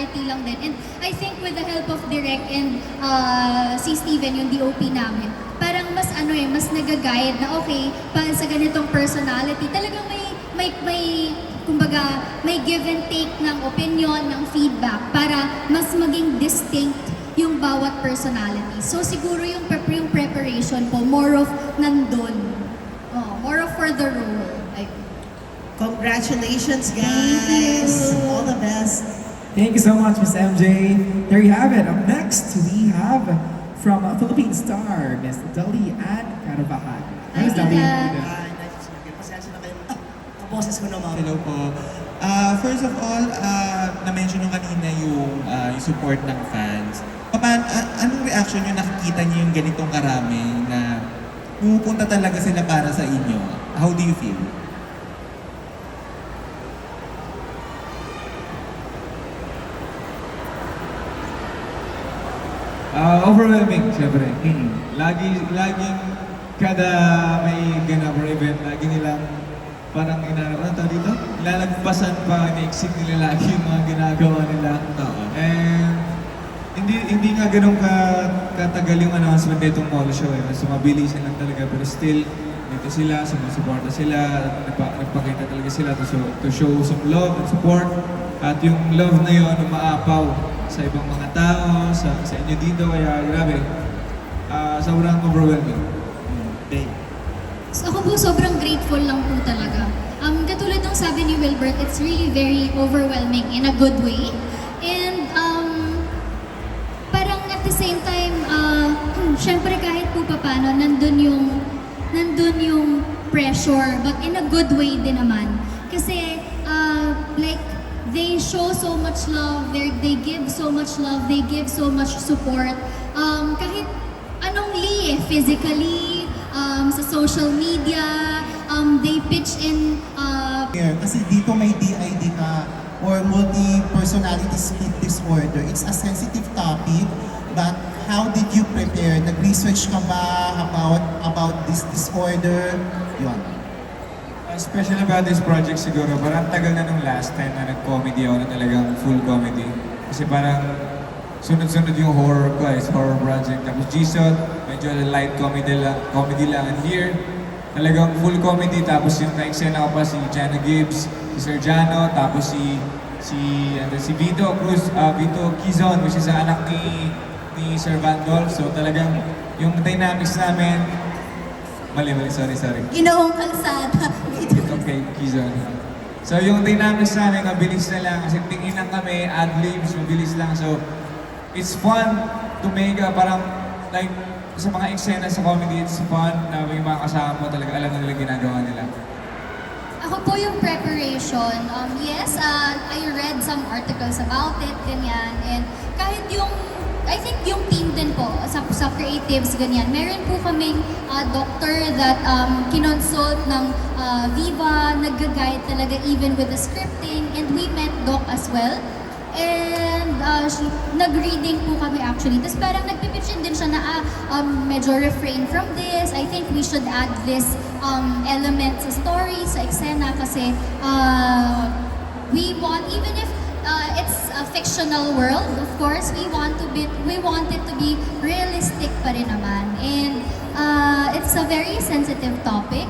clarity lang din. And I think with the help of Direk and si Steven, yung DOP namin, parang mas mas nag-guide na okay, para sa ganitong personality, talagang kumbaga, may give and take ng opinion, ng feedback, para mas maging distinct yung bawat personality. So siguro yung preparation po, more of nandun. More of for the role. Congratulations, guys! Thank you. All the best! Thank you so much, Miss MJ. There you have it. Up next, we have from Philippine star, Miss Dali Ann Carvajal. Hi, Miss Dali. Tita. Pasensya na kayo. Kaboses ko naman. Hello po. First of all, na-mention nyo kanina yung support ng fans. Anong reaction nyo nakikita nyo yung ganitong karami na pumupunta talaga sila para sa inyo? How do you feel? Overwhelming, syempre. Laging kada may ganap or event, lagi nilang parang dito? Ilalagpasan pa, ina-exceed nila lagi yung mga ginagawa nila. And hindi nga ganun katagal yung announcement nitong mall show eh. Mas mabilis lang talaga, pero still, dito sila, sumusuporta sila, nagpakita talaga sila to show some love and support. At yung love na yun, umaapaw sa ibang mga tao, sa inyo dito, kaya grabe. Sobrang overwhelming. So ako po sobrang grateful lang po talaga. Katulad ng sabi ni Wilbert, it's really very overwhelming in a good way. And parang at the same time, syempre kahit po paano, nandun yung pressure, but in a good way din naman. Kasi like, they show so much love, they give so much love, they give so much support. Kahit anong physically, sa social media, they pitch in. Kasi dito may DID ka or multi-personality split disorder. It's a sensitive topic, but how did you prepare? Nag-research ka ba about this disorder? Yun. Special about this project siguro, parang tagal na nung last time na nag-comedy ako na talagang full comedy. Kasi parang sunod-sunod yung horror ko, is horror project. Tapos G-Sod, medyo light comedy lang. And here, talagang full comedy. Tapos yung na-eksena ko pa si Jana Gibbs, si Sergiano, tapos si Vito Cruz, Vito Quizon, which is ang anak ni Sir Vandol. So talagang yung dynamics namin, Mali, sorry. Ginoong kalsada. Okay, Quizon. So yung dynamics namin, mabilis na lang. Kasi tingin lang kami, ad-libs, mabilis lang. So it's fun to make parang like sa mga eksena sa comedy, it's fun na may mga kasama mo talaga alam na nila ginagawa nila. Ako po yung preparation. Yes, I read some articles about it, ganyan. And kahit I think yung team din po, sa creatives, ganyan. Meron po kaming doctor that kinonsult ng Viva, nag-guide talaga even with the scripting. And we met Doc as well. And nag-reading po kami actually. Tapos parang nagpipitch din siya na medyo refrain from this. I think we should add this element sa story, sa eksena. Kasi we want, even if it's a fictional world, of course, we want it to be realistic pa rin naman. And it's a very sensitive topic.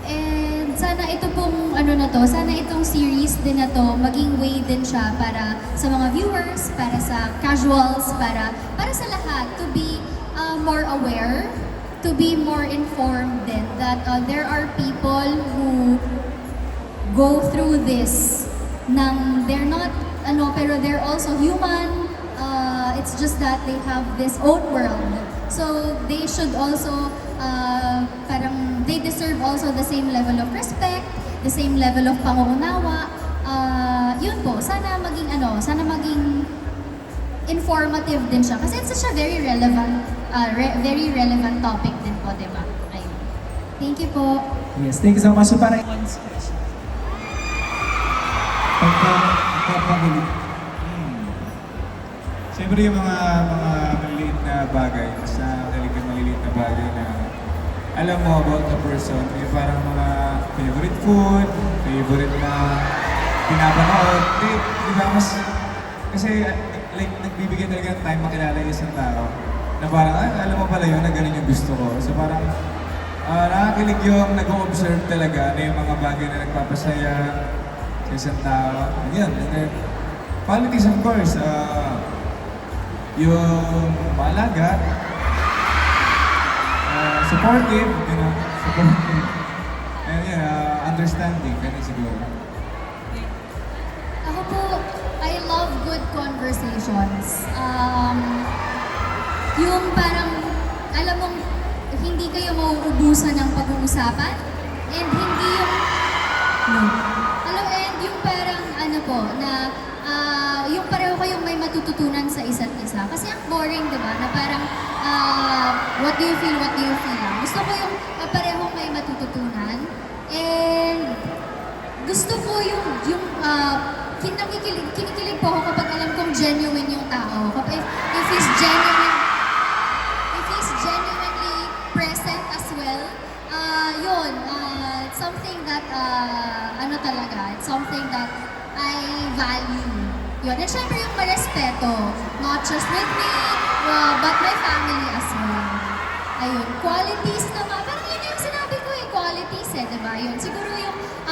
And sana ito pong sana itong series din na to, maging way din siya para sa mga viewers, para sa casuals, para sa lahat, to be more aware, to be more informed din that there are people who go through this they're not pero they're also human. It's just that they have this own world. So they should also parang they deserve also the same level of respect, the same level of pangunawa. Yun po, sana maging informative din siya kasi it's such a very relevant topic din po, di ba? Ayun. Thank you po. Yes, thank you so much. So parang Pagpapagalit. Siyempre yung mga maliliit na bagay, basta maliliit na bagay na alam mo about the person, yung parang mga favorite food, favorite na pinapanood, di ba Kasi like, nagbibigay talaga ng time makilala yung isang tao. Na parang, ay, alam mo pala yun, na ganun yung gusto ko. So parang, nakakilig yung nag-o-observe talaga na yung mga bagay na nagpapasaya sa isang tao. Yun. And then, qualities of course, yung maalaga, supportive, you know, supportive. And yeah, understanding, ganun siguro. Ako po, I love good conversations. Yung parang, alam mong, hindi kayo mauubusan ng pag-uusapan. And hindi yung, no. Alam, and yung parang, ano po, na, yung pareho kayong may matututunan sa isa't isa. Kasi ang boring, di ba? Na parang, what do you feel, what do you feel? Gusto ko yung parehong may matututunan. And, gusto ko yung kinikilig po ako kapag alam kong genuine yung tao. Kapag if he's genuinely present as well, yun, it's something that, ano talaga, it's something that I value. Yun, and syempre yung marespeto, not just with me, but my family as well. Ayun, qualities naman, parang yun yung sinabi ko eh, qualities eh, diba? Yun, siguro yung